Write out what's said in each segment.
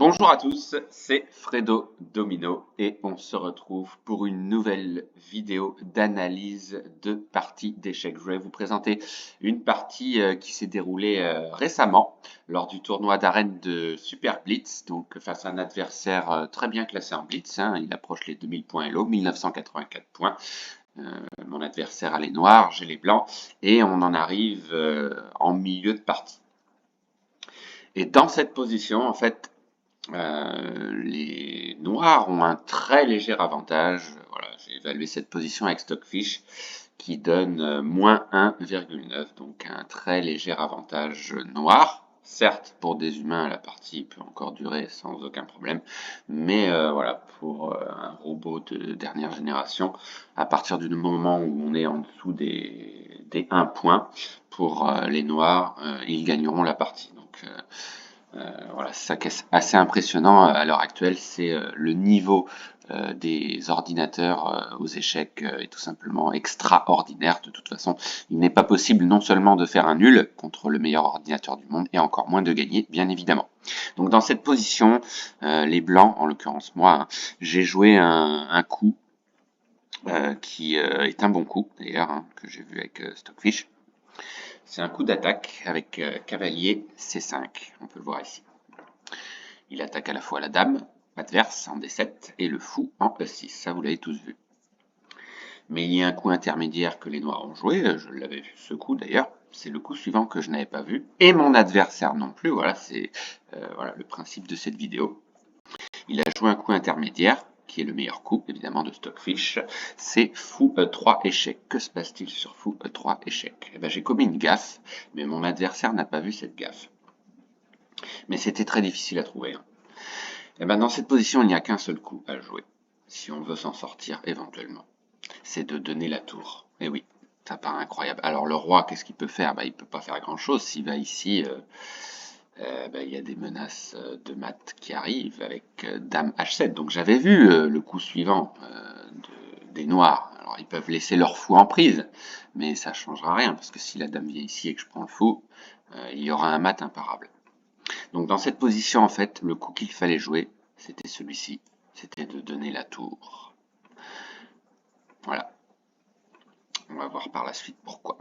Bonjour à tous, c'est Fredo Domino et on se retrouve pour une nouvelle vidéo d'analyse de partie d'échecs. Je vais vous présenter une partie qui s'est déroulée récemment lors du tournoi d'arène de Super Blitz, donc face à un adversaire très bien classé en Blitz, il approche les 2000 points Elo, 1984 points. Mon adversaire a les noirs, j'ai les blancs et on en arrive en milieu de partie. Et dans cette position, en fait, les noirs ont un très léger avantage. Voilà, j'ai évalué cette position avec Stockfish qui donne moins 1,9, donc un très léger avantage noir. Certes, pour des humains, la partie peut encore durer sans aucun problème, mais voilà, pour un robot de dernière génération, à partir du moment où on est en dessous des 1 point, pour les noirs, ils gagneront la partie. Donc, voilà, c'est ça qui est assez impressionnant à l'heure actuelle, c'est le niveau des ordinateurs aux échecs est tout simplement extraordinaire. De toute façon, il n'est pas possible non seulement de faire un nul contre le meilleur ordinateur du monde, et encore moins de gagner, bien évidemment. Donc dans cette position, les blancs, en l'occurrence moi, j'ai joué un coup qui est un bon coup, d'ailleurs, que j'ai vu avec Stockfish. C'est un coup d'attaque avec cavalier C5, on peut le voir ici. Il attaque à la fois la dame adverse en D7 et le fou en E6, ça vous l'avez tous vu. Mais il y a un coup intermédiaire que les noirs ont joué, je l'avais vu ce coup d'ailleurs, c'est le coup suivant que je n'avais pas vu, et mon adversaire non plus, voilà, c'est voilà, le principe de cette vidéo. Il a joué un coup intermédiaire, qui est le meilleur coup, évidemment, de Stockfish, c'est fou E3 échec. Que se passe-t-il sur fou E3 échec? Eh ben, j'ai commis une gaffe, mais mon adversaire n'a pas vu cette gaffe. Mais c'était très difficile à trouver. Et ben dans cette position, il n'y a qu'un seul coup à jouer, si on veut s'en sortir éventuellement. C'est de donner la tour. Et oui, ça paraît incroyable. Alors le roi, qu'est-ce qu'il peut faire? Il peut pas faire grand-chose. S'il va ici, il y a des menaces de mat qui arrivent avec dame H7. Donc j'avais vu le coup suivant des noirs. Alors ils peuvent laisser leur fou en prise, mais ça changera rien, parce que si la dame vient ici et que je prends le fou, il y aura un mat imparable. Donc dans cette position, en fait, le coup qu'il fallait jouer, c'était celui-ci. C'était de donner la tour. Voilà. On va voir par la suite pourquoi.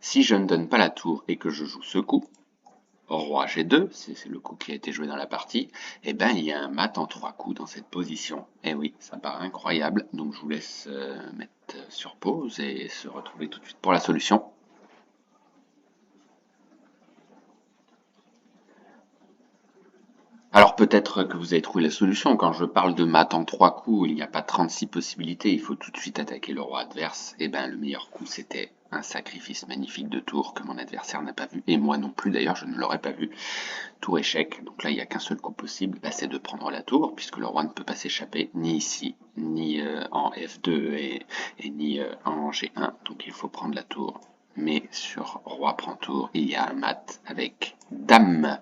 Si je ne donne pas la tour et que je joue ce coup, roi G2, c'est le coup qui a été joué dans la partie, eh ben il y a un mat en 3 coups dans cette position. Et oui, ça paraît incroyable. Donc je vous laisse mettre sur pause et se retrouver tout de suite pour la solution. Alors peut-être que vous avez trouvé la solution. Quand je parle de mat en 3 coups, il n'y a pas 36 possibilités, il faut tout de suite attaquer le roi adverse. Et ben le meilleur coup, c'était un sacrifice magnifique de tour que mon adversaire n'a pas vu, et moi non plus d'ailleurs, je ne l'aurais pas vu. Tour échec, donc là il n'y a qu'un seul coup possible, c'est de prendre la tour, puisque le roi ne peut pas s'échapper, ni ici, ni en F2 et ni en G1, donc il faut prendre la tour. Mais sur roi prend tour, il y a un mat avec dame.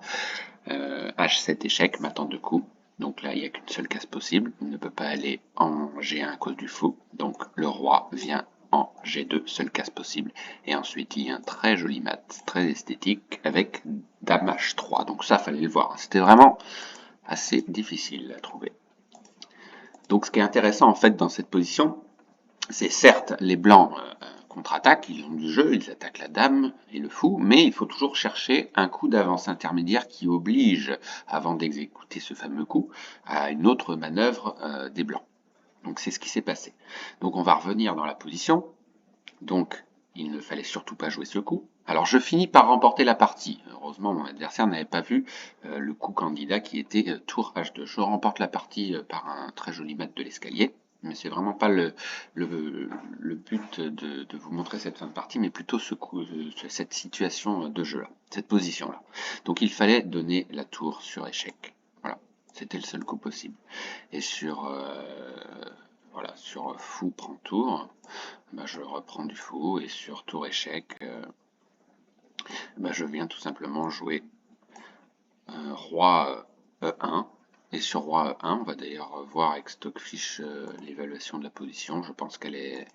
H7 échec, mat en 2 coups. Donc là, il n'y a qu'une seule case possible. Il ne peut pas aller en G1 à cause du fou. Donc le roi vient en G2, seule case possible. Et ensuite, il y a un très joli mat, très esthétique, avec dame H3. Donc ça, fallait le voir. C'était vraiment assez difficile à trouver. Donc ce qui est intéressant, en fait, dans cette position, c'est certes, les blancs contre-attaquent, ils ont du jeu, ils attaquent la dame et le fou, mais il faut toujours chercher un coup d'avance intermédiaire qui oblige, avant d'exécuter ce fameux coup, à une autre manœuvre des blancs. Donc c'est ce qui s'est passé. Donc on va revenir dans la position. Donc il ne fallait surtout pas jouer ce coup. Alors je finis par remporter la partie. Heureusement mon adversaire n'avait pas vu le coup candidat qui était tour H2. Je remporte la partie par un très joli mat de l'escalier. Mais c'est vraiment pas le but de vous montrer cette fin de partie, mais plutôt cette situation de jeu là, cette position là. Donc il fallait donner la tour sur échec. Voilà, c'était le seul coup possible. Et sur voilà, sur fou prend tour, je reprends du fou, et sur tour échec, je viens tout simplement jouer roi E1. Et sur roi E1, on va d'ailleurs voir avec Stockfish l'évaluation de la position. Je pense qu'elle est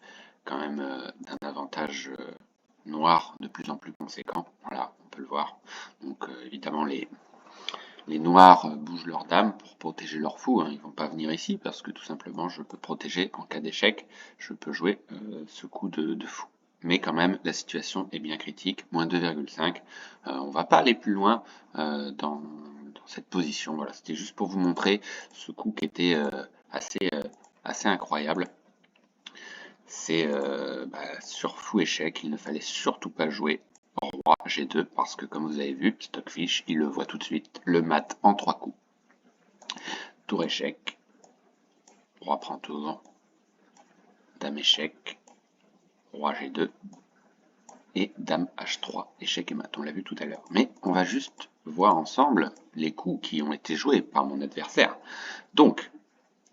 quand même d'un avantage noir de plus en plus conséquent. Voilà, on peut le voir. Donc évidemment, Les noirs bougent leur dame pour protéger leur fou, hein. Ils vont pas venir ici parce que tout simplement je peux protéger en cas d'échec, je peux jouer ce coup de fou. Mais quand même, la situation est bien critique, moins 2,5. On va pas aller plus loin dans cette position. Voilà, c'était juste pour vous montrer ce coup qui était assez incroyable. C'est sur fou échec, il ne fallait surtout pas jouer roi G2 parce que comme vous avez vu, Stockfish, il le voit tout de suite, le mat en 3 coups. Tour échec, roi prend tour, dame échec, roi G2 et dame H3, échec et mat, on l'a vu tout à l'heure. Mais on va juste voir ensemble les coups qui ont été joués par mon adversaire. Donc,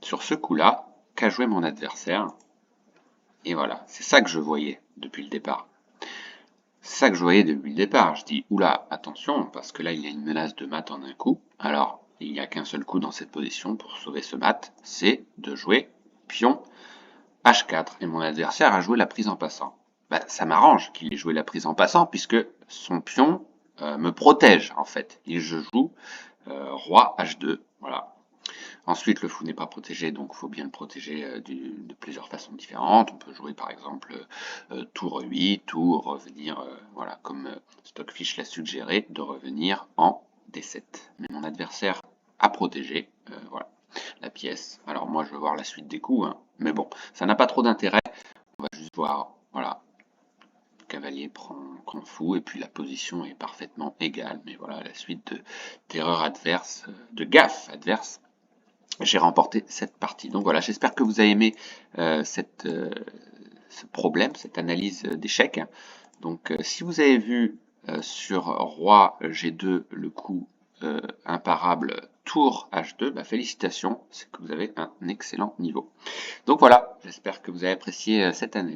sur ce coup-là, qu'a joué mon adversaire? Et voilà, c'est ça que je voyais depuis le départ. C'est ça que je voyais depuis le départ. Je dis, oula, attention, parce que là, il y a une menace de mat en un coup. Alors, il n'y a qu'un seul coup dans cette position pour sauver ce mat, c'est de jouer pion H4. Et mon adversaire a joué la prise en passant. Bah, ça m'arrange qu'il ait joué la prise en passant, puisque son pion me protège, en fait. Et je joue roi H2, voilà. Ensuite, le fou n'est pas protégé, donc il faut bien le protéger de plusieurs façons différentes. On peut jouer par exemple tour 8 ou revenir, voilà, comme Stockfish l'a suggéré, de revenir en D7. Mais mon adversaire a protégé, voilà, la pièce. Alors moi, je veux voir la suite des coups, hein. Mais bon, ça n'a pas trop d'intérêt. On va juste voir, voilà, cavalier prend fou, et puis la position est parfaitement égale. Mais voilà, la suite d'erreurs adverses, de gaffes adverses, j'ai remporté cette partie. Donc voilà, j'espère que vous avez aimé ce problème, cette analyse d'échec. Donc si vous avez vu sur roi G2 le coup imparable tour H2, bah, félicitations, c'est que vous avez un excellent niveau. Donc voilà, j'espère que vous avez apprécié cette analyse.